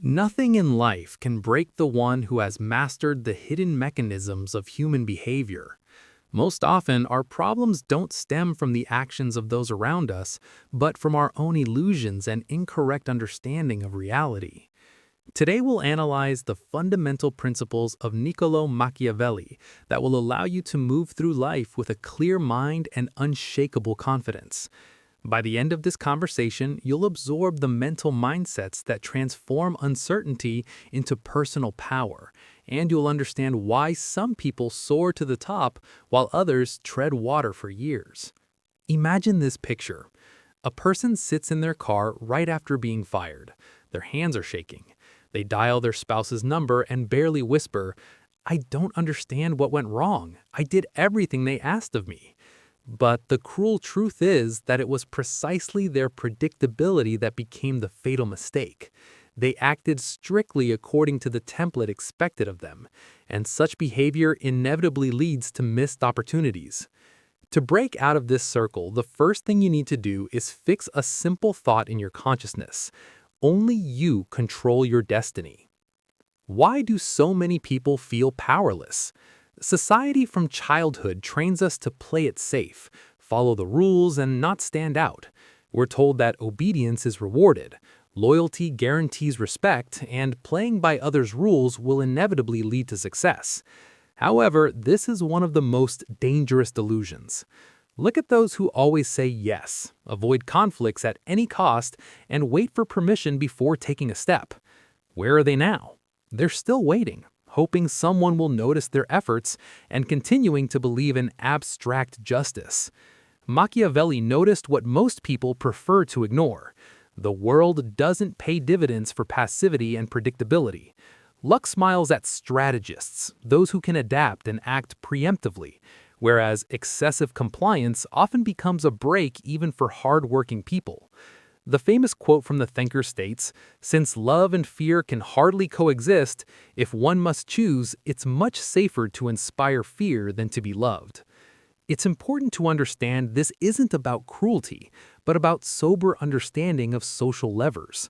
Nothing in life can break the one who has mastered the hidden mechanisms of human behavior. Most often, our problems don't stem from the actions of those around us, but from our own illusions and incorrect understanding of reality. Today we'll analyze the fundamental principles of Niccolò Machiavelli that will allow you to move through life with a clear mind and unshakable confidence. By the end of this conversation, you'll absorb the mental mindsets that transform uncertainty into personal power, and you'll understand why some people soar to the top while others tread water for years. Imagine this picture. A person sits in their car right after being fired. Their hands are shaking. They dial their spouse's number and barely whisper, "I don't understand what went wrong. I did everything they asked of me." But the cruel truth is that it was precisely their predictability that became the fatal mistake. They acted strictly according to the template expected of them, and such behavior inevitably leads to missed opportunities. To break out of this circle, the first thing you need to do is fix a simple thought in your consciousness. Only you control your destiny. Why do so many people feel powerless? Society from childhood trains us to play it safe, follow the rules, and not stand out. We're told that obedience is rewarded, loyalty guarantees respect, and playing by others' rules will inevitably lead to success. However, this is one of the most dangerous delusions. Look at those who always say yes, avoid conflicts at any cost, and wait for permission before taking a step. Where are they now? They're still waiting, hoping someone will notice their efforts and continuing to believe in abstract justice. Machiavelli noticed what most people prefer to ignore. The world doesn't pay dividends for passivity and predictability. Luck smiles at strategists, those who can adapt and act preemptively, whereas excessive compliance often becomes a break even for hard-working people. The famous quote from the thinker states, "Since love and fear can hardly coexist, if one must choose, it's much safer to inspire fear than to be loved." It's important to understand this isn't about cruelty, but about sober understanding of social levers.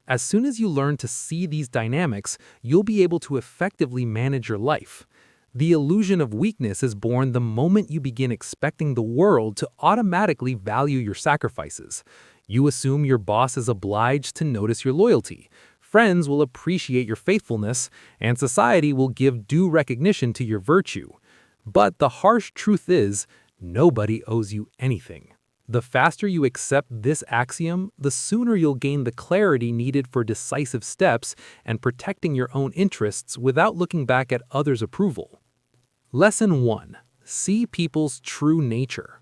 As soon as you learn to see these dynamics, you'll be able to effectively manage your life. The illusion of weakness is born the moment you begin expecting the world to automatically value your sacrifices. You assume your boss is obliged to notice your loyalty, friends will appreciate your faithfulness, and society will give due recognition to your virtue. But the harsh truth is, nobody owes you anything. The faster you accept this axiom, the sooner you'll gain the clarity needed for decisive steps and protecting your own interests without looking back at others' approval. Lesson 1. See people's true nature.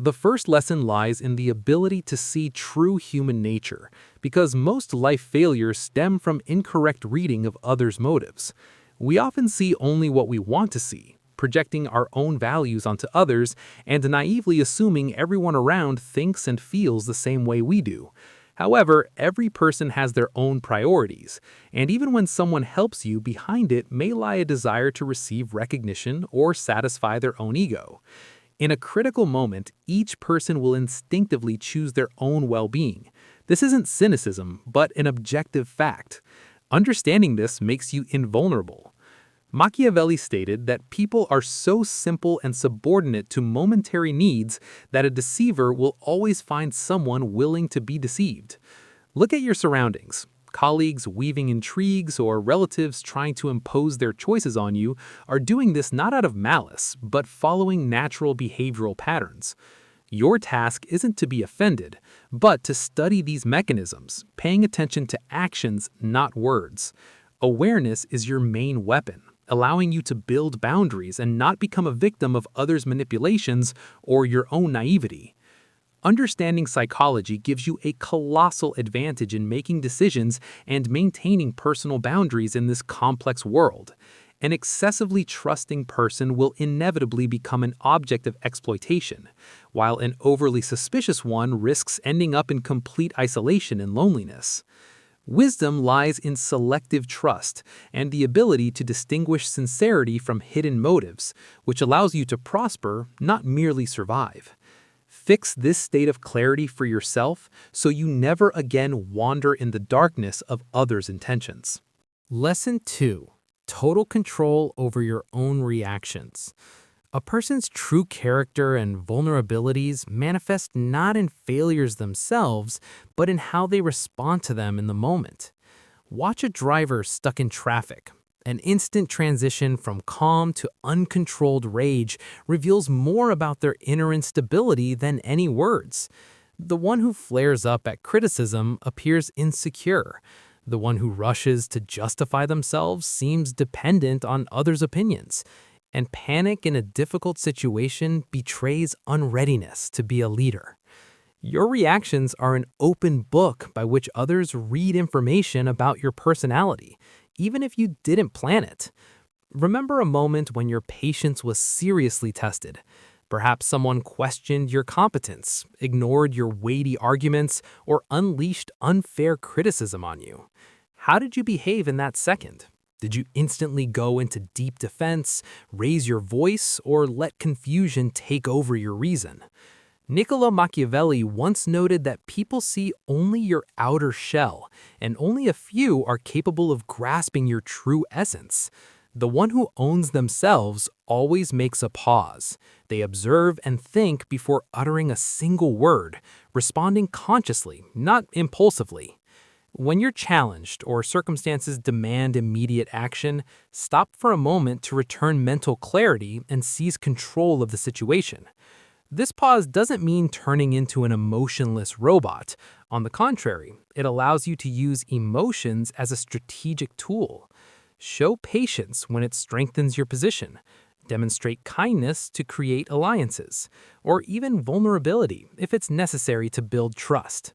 The first lesson lies in the ability to see true human nature, because most life failures stem from incorrect reading of others' motives. We often see only what we want to see, projecting our own values onto others and naively assuming everyone around thinks and feels the same way we do. However, every person has their own priorities, and even when someone helps you, behind it may lie a desire to receive recognition or satisfy their own ego. In a critical moment, each person will instinctively choose their own well-being. This isn't cynicism, but an objective fact. Understanding this makes you invulnerable. Machiavelli stated that people are so simple and subordinate to momentary needs that a deceiver will always find someone willing to be deceived. Look at your surroundings. Colleagues weaving intrigues or relatives trying to impose their choices on you are doing this not out of malice, but following natural behavioral patterns. Your task isn't to be offended, but to study these mechanisms, paying attention to actions, not words. Awareness is your main weapon, allowing you to build boundaries and not become a victim of others' manipulations or your own naivety. Understanding psychology gives you a colossal advantage in making decisions and maintaining personal boundaries in this complex world. An excessively trusting person will inevitably become an object of exploitation, while an overly suspicious one risks ending up in complete isolation and loneliness. Wisdom lies in selective trust and the ability to distinguish sincerity from hidden motives, which allows you to prosper, not merely survive. Fix this state of clarity for yourself so you never again wander in the darkness of others' intentions. Lesson 2. Total control over your own reactions. A person's true character and vulnerabilities manifest not in failures themselves, but in how they respond to them in the moment. Watch a driver stuck in traffic. An instant transition from calm to uncontrolled rage reveals more about their inner instability than any words. The one who flares up at criticism appears insecure. The one who rushes to justify themselves seems dependent on others' opinions. And panic in a difficult situation betrays unreadiness to be a leader. Your reactions are an open book by which others read information about your personality, even if you didn't plan it. Remember a moment when your patience was seriously tested. Perhaps someone questioned your competence, ignored your weighty arguments, or unleashed unfair criticism on you. How did you behave in that second? Did you instantly go into deep defense, raise your voice, or let confusion take over your reason? Niccolò Machiavelli once noted that people see only your outer shell, and only a few are capable of grasping your true essence. The one who owns themselves always makes a pause. They observe and think before uttering a single word, responding consciously, not impulsively. When you're challenged or circumstances demand immediate action, stop for a moment to return mental clarity and seize control of the situation. This pause doesn't mean turning into an emotionless robot. On the contrary, it allows you to use emotions as a strategic tool. Show patience when it strengthens your position. Demonstrate kindness to create alliances, or even vulnerability if it's necessary to build trust.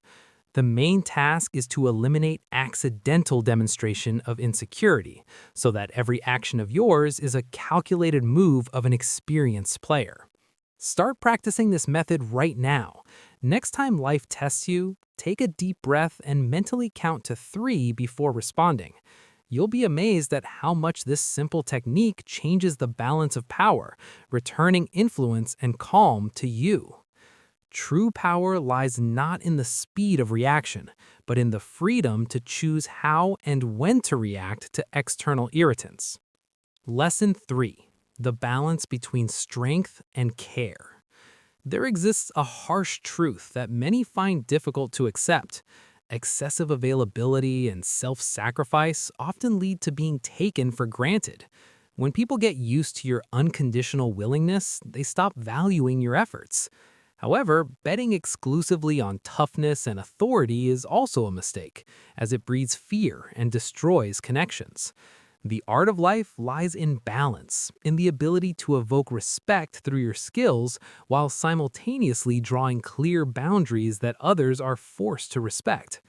The main task is to eliminate accidental demonstration of insecurity, so that every action of yours is a calculated move of an experienced player. Start practicing this method right now. Next time life tests you, take a deep breath and mentally count to 3 before responding. You'll be amazed at how much this simple technique changes the balance of power, returning influence and calm to you. True power lies not in the speed of reaction, but in the freedom to choose how and when to react to external irritants. Lesson 3. The balance between strength and care. There exists a harsh truth that many find difficult to accept. Excessive availability and self-sacrifice often lead to being taken for granted. When people get used to your unconditional willingness, they stop valuing your efforts. However, betting exclusively on toughness and authority is also a mistake, as it breeds fear and destroys connections. The art of life lies in balance, in the ability to evoke respect through your skills while simultaneously drawing clear boundaries that others are forced to respect.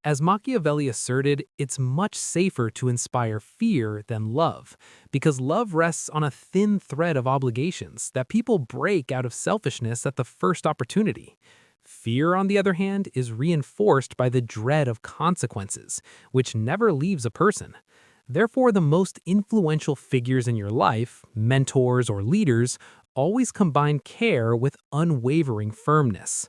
As Machiavelli asserted, it's much safer to inspire fear than love, because love rests on a thin thread of obligations that people break out of selfishness at the first opportunity. Fear, on the other hand, is reinforced by the dread of consequences, which never leaves a person. Therefore, the most influential figures in your life, mentors or leaders, always combine care with unwavering firmness.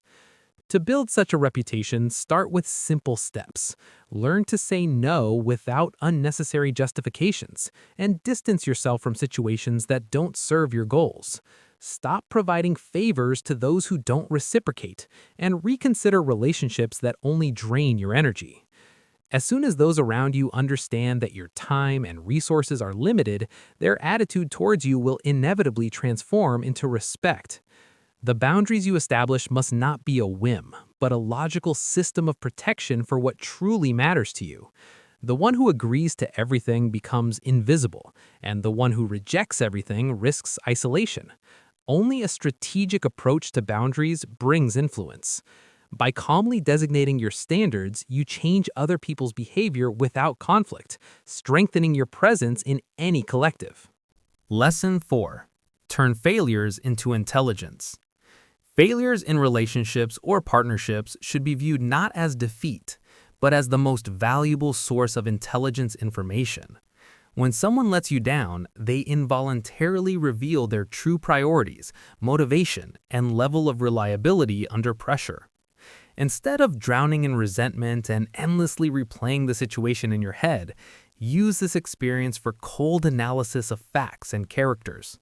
To build such a reputation, start with simple steps. Learn to say no without unnecessary justifications, and distance yourself from situations that don't serve your goals. Stop providing favors to those who don't reciprocate, and reconsider relationships that only drain your energy. As soon as those around you understand that your time and resources are limited, their attitude towards you will inevitably transform into respect. The boundaries you establish must not be a whim, but a logical system of protection for what truly matters to you. The one who agrees to everything becomes invisible, and the one who rejects everything risks isolation. Only a strategic approach to boundaries brings influence. By calmly designating your standards, you change other people's behavior without conflict, strengthening your presence in any collective. Lesson 4. Turn failures into intelligence. Failures in relationships or partnerships should be viewed not as defeat, but as the most valuable source of intelligence information. When someone lets you down, they involuntarily reveal their true priorities, motivation, and level of reliability under pressure. Instead of drowning in resentment and endlessly replaying the situation in your head, use this experience for cold analysis of facts and characters.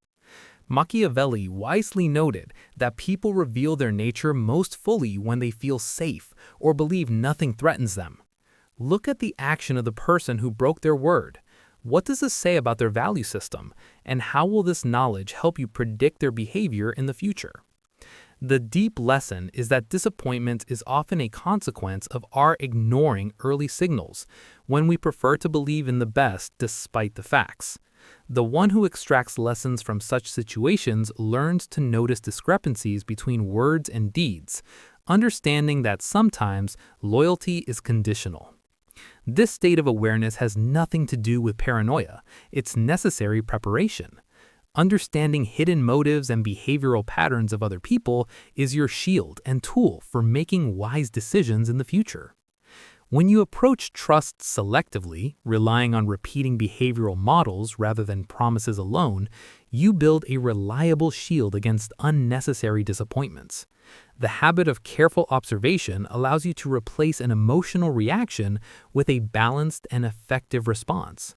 Machiavelli wisely noted that people reveal their nature most fully when they feel safe or believe nothing threatens them. Look at the action of the person who broke their word. What does this say about their value system, and how will this knowledge help you predict their behavior in the future? The deep lesson is that disappointment is often a consequence of our ignoring early signals when we prefer to believe in the best despite the facts. The one who extracts lessons from such situations learns to notice discrepancies between words and deeds, understanding that sometimes loyalty is conditional. This state of awareness has nothing to do with paranoia, it's necessary preparation. Understanding hidden motives and behavioral patterns of other people is your shield and tool for making wise decisions in the future. When you approach trust selectively, relying on repeating behavioral models rather than promises alone, you build a reliable shield against unnecessary disappointments. The habit of careful observation allows you to replace an emotional reaction with a balanced and effective response.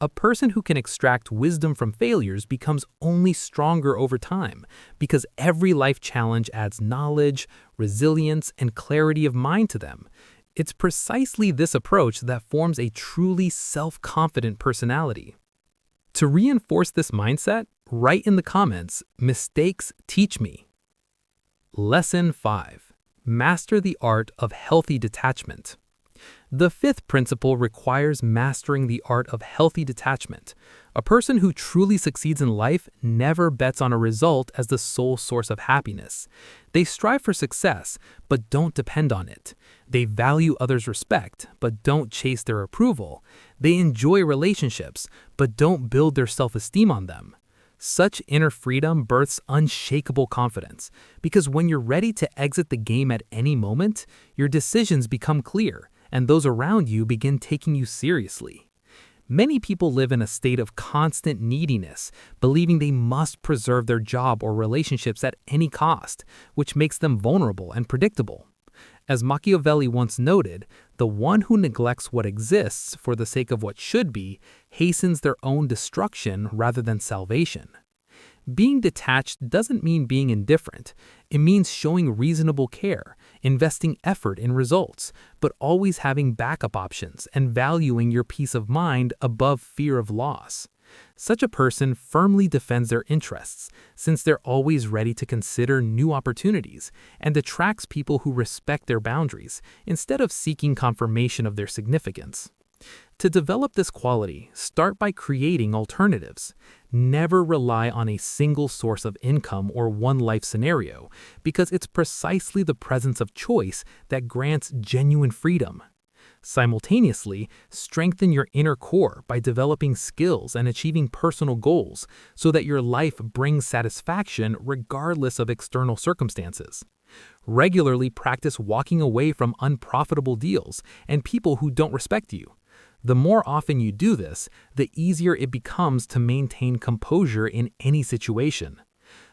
A person who can extract wisdom from failures becomes only stronger over time because every life challenge adds knowledge, resilience, and clarity of mind to them. It's precisely this approach that forms a truly self-confident personality. To reinforce this mindset, write in the comments, "Mistakes teach me." Lesson 5. Master the art of healthy detachment. The fifth principle requires mastering the art of healthy detachment. A person who truly succeeds in life never bets on a result as the sole source of happiness. They strive for success, but don't depend on it. They value others' respect, but don't chase their approval. They enjoy relationships, but don't build their self-esteem on them. Such inner freedom births unshakable confidence, because when you're ready to exit the game at any moment, your decisions become clear, and those around you begin taking you seriously. Many people live in a state of constant neediness, believing they must preserve their job or relationships at any cost, which makes them vulnerable and predictable. As Machiavelli once noted, the one who neglects what exists for the sake of what should be hastens their own destruction rather than salvation. Being detached doesn't mean being indifferent. It means showing reasonable care, investing effort in results, but always having backup options and valuing your peace of mind above fear of loss. Such a person firmly defends their interests, since they're always ready to consider new opportunities, and attracts people who respect their boundaries, instead of seeking confirmation of their significance. To develop this quality, start by creating alternatives. Never rely on a single source of income or one life scenario, because it's precisely the presence of choice that grants genuine freedom. Simultaneously, strengthen your inner core by developing skills and achieving personal goals so that your life brings satisfaction regardless of external circumstances. Regularly practice walking away from unprofitable deals and people who don't respect you. The more often you do this, the easier it becomes to maintain composure in any situation.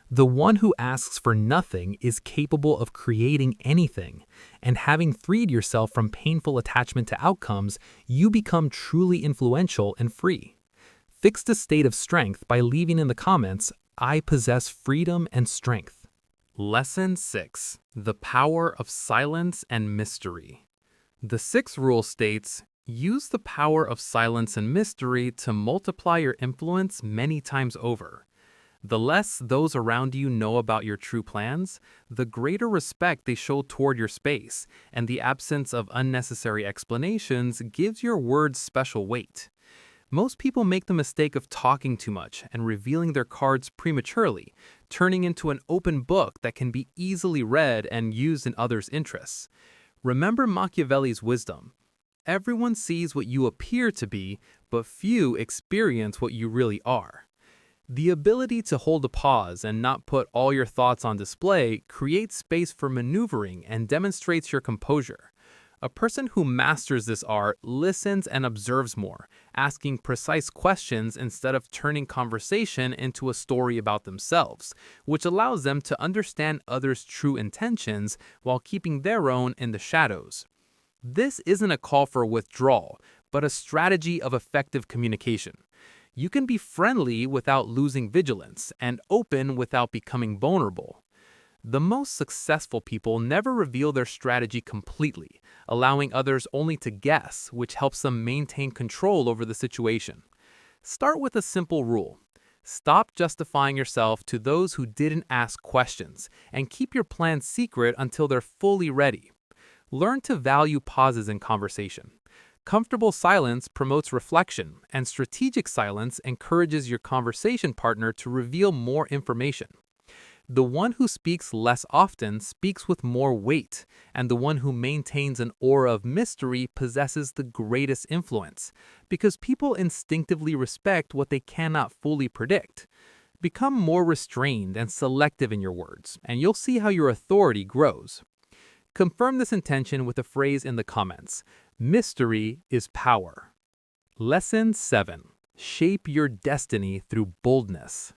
The one who asks for nothing is capable of creating anything, and having freed yourself from painful attachment to outcomes, you become truly influential and free. Fix the state of strength by leaving in the comments, "I possess freedom and strength." Lesson 6. The power of silence and mystery. The sixth rule states, use the power of silence and mystery to multiply your influence many times over. The less those around you know about your true plans, the greater respect they show toward your space, and the absence of unnecessary explanations gives your words special weight. Most people make the mistake of talking too much and revealing their cards prematurely, turning into an open book that can be easily read and used in others' interests. Remember Machiavelli's wisdom. Everyone sees what you appear to be, but few experience what you really are. The ability to hold a pause and not put all your thoughts on display creates space for maneuvering and demonstrates your composure. A person who masters this art listens and observes more, asking precise questions instead of turning conversation into a story about themselves, which allows them to understand others' true intentions while keeping their own in the shadows. This isn't a call for withdrawal, but a strategy of effective communication. You can be friendly without losing vigilance and open without becoming vulnerable. The most successful people never reveal their strategy completely, allowing others only to guess, which helps them maintain control over the situation. Start with a simple rule. Stop justifying yourself to those who didn't ask questions, and keep your plan secret until they're fully ready. Learn to value pauses in conversation. Comfortable silence promotes reflection, and strategic silence encourages your conversation partner to reveal more information. The one who speaks less often speaks with more weight, and the one who maintains an aura of mystery possesses the greatest influence, because people instinctively respect what they cannot fully predict. Become more restrained and selective in your words, and you'll see how your authority grows. Confirm this intention with a phrase in the comments. Mystery is power. Lesson 7. Shape your destiny through boldness.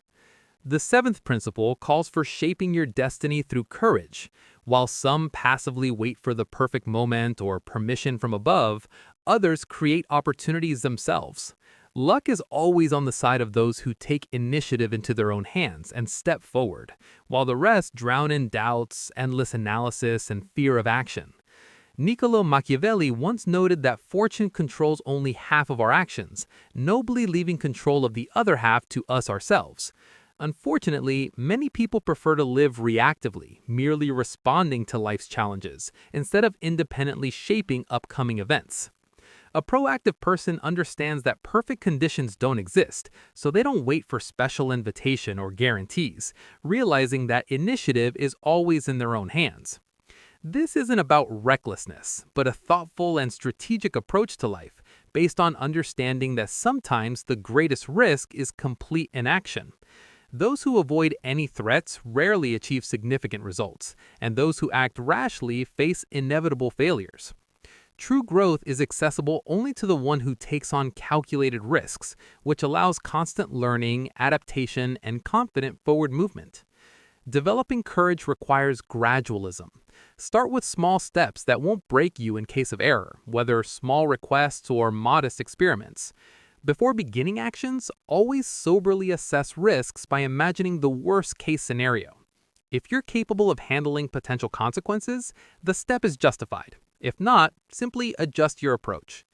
The seventh principle calls for shaping your destiny through courage. While some passively wait for the perfect moment or permission from above, others create opportunities themselves. Luck is always on the side of those who take initiative into their own hands and step forward, while the rest drown in doubts, endless analysis, and fear of action. Niccolò Machiavelli once noted that fortune controls only half of our actions, nobly leaving control of the other half to us ourselves. Unfortunately, many people prefer to live reactively, merely responding to life's challenges, instead of independently shaping upcoming events. A proactive person understands that perfect conditions don't exist, so they don't wait for special invitation or guarantees, realizing that initiative is always in their own hands. This isn't about recklessness, but a thoughtful and strategic approach to life, based on understanding that sometimes the greatest risk is complete inaction. Those who avoid any threats rarely achieve significant results, and those who act rashly face inevitable failures. True growth is accessible only to the one who takes on calculated risks, which allows constant learning, adaptation, and confident forward movement. Developing courage requires gradualism. Start with small steps that won't break you in case of error, whether small requests or modest experiments. Before beginning actions, always soberly assess risks by imagining the worst-case scenario. If you're capable of handling potential consequences, the step is justified. If not, simply adjust your approach.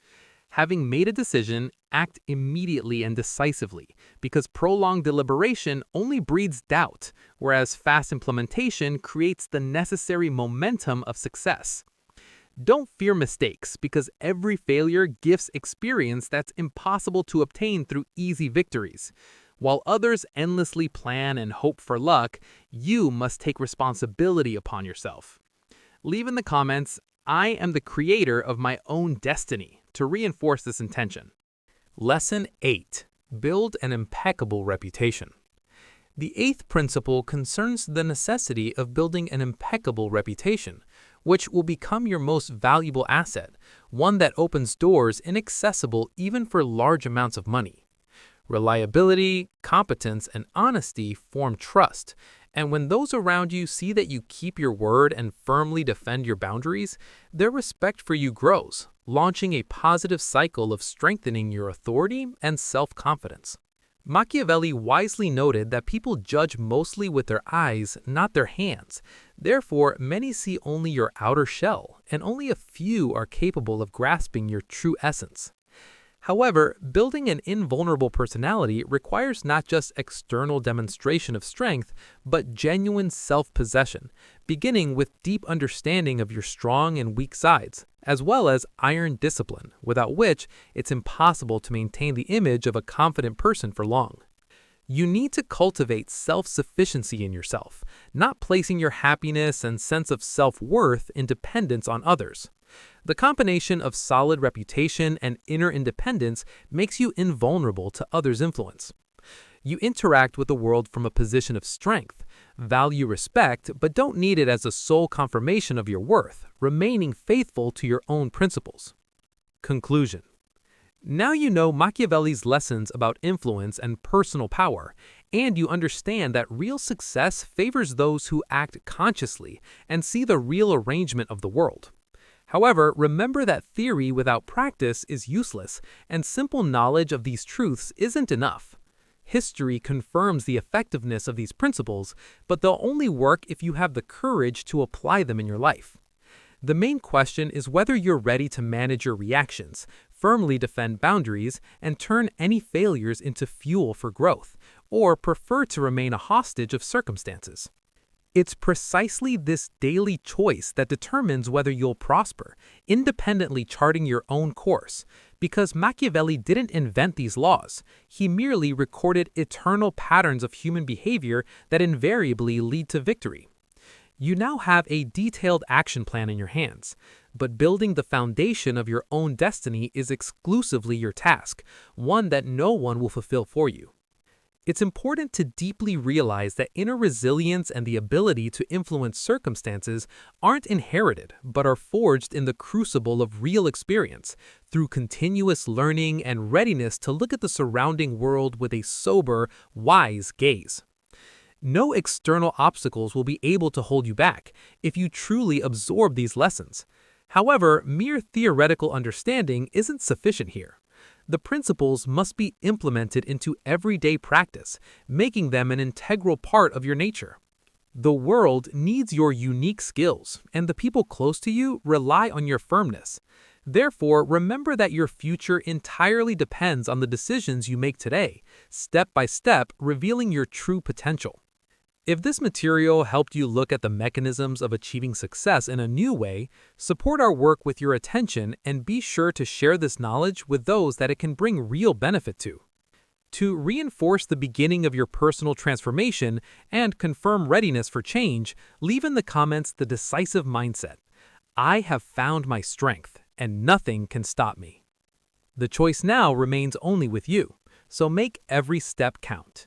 Having made a decision, act immediately and decisively, because prolonged deliberation only breeds doubt, whereas fast implementation creates the necessary momentum of success. Don't fear mistakes, because every failure gives experience that's impossible to obtain through easy victories. While others endlessly plan and hope for luck, you must take responsibility upon yourself. Leave in the comments, "I am the creator of my own destiny," to reinforce this intention. Lesson 8. Build an impeccable reputation. The eighth principle concerns the necessity of building an impeccable reputation, which will become your most valuable asset, one that opens doors inaccessible even for large amounts of money. Reliability, competence, and honesty form trust, and when those around you see that you keep your word and firmly defend your boundaries, their respect for you grows, launching a positive cycle of strengthening your authority and self-confidence. Machiavelli wisely noted that people judge mostly with their eyes, not their hands. Therefore, many see only your outer shell, and only a few are capable of grasping your true essence. However, building an invulnerable personality requires not just external demonstration of strength, but genuine self-possession, beginning with deep understanding of your strong and weak sides, as well as iron discipline, without which it's impossible to maintain the image of a confident person for long. You need to cultivate self-sufficiency in yourself, not placing your happiness and sense of self-worth in dependence on others. The combination of solid reputation and inner independence makes you invulnerable to others' influence. You interact with the world from a position of strength, Value respect, but don't need it as a sole confirmation of your worth, remaining faithful to your own principles. Conclusion. Now you know Machiavelli's lessons about influence and personal power, and you understand that real success favors those who act consciously and see the real arrangement of the world. However, remember that theory without practice is useless, and simple knowledge of these truths isn't enough. History confirms the effectiveness of these principles, but they'll only work if you have the courage to apply them in your life. The main question is whether you're ready to manage your reactions, firmly defend boundaries, and turn any failures into fuel for growth, or prefer to remain a hostage of circumstances. It's precisely this daily choice that determines whether you'll prosper, independently charting your own course. Because Machiavelli didn't invent these laws, he merely recorded eternal patterns of human behavior that invariably lead to victory. You now have a detailed action plan in your hands, but building the foundation of your own destiny is exclusively your task, one that no one will fulfill for you. It's important to deeply realize that inner resilience and the ability to influence circumstances aren't inherited, but are forged in the crucible of real experience, through continuous learning and readiness to look at the surrounding world with a sober, wise gaze. No external obstacles will be able to hold you back if you truly absorb these lessons. However, mere theoretical understanding isn't sufficient here. The principles must be implemented into everyday practice, making them an integral part of your nature. The world needs your unique skills, and the people close to you rely on your firmness. Therefore, remember that your future entirely depends on the decisions you make today, step by step revealing your true potential. If this material helped you look at the mechanisms of achieving success in a new way, support our work with your attention and be sure to share this knowledge with those that it can bring real benefit to. To reinforce the beginning of your personal transformation and confirm readiness for change, leave in the comments the decisive mindset. I have found my strength, and nothing can stop me. The choice now remains only with you, so make every step count.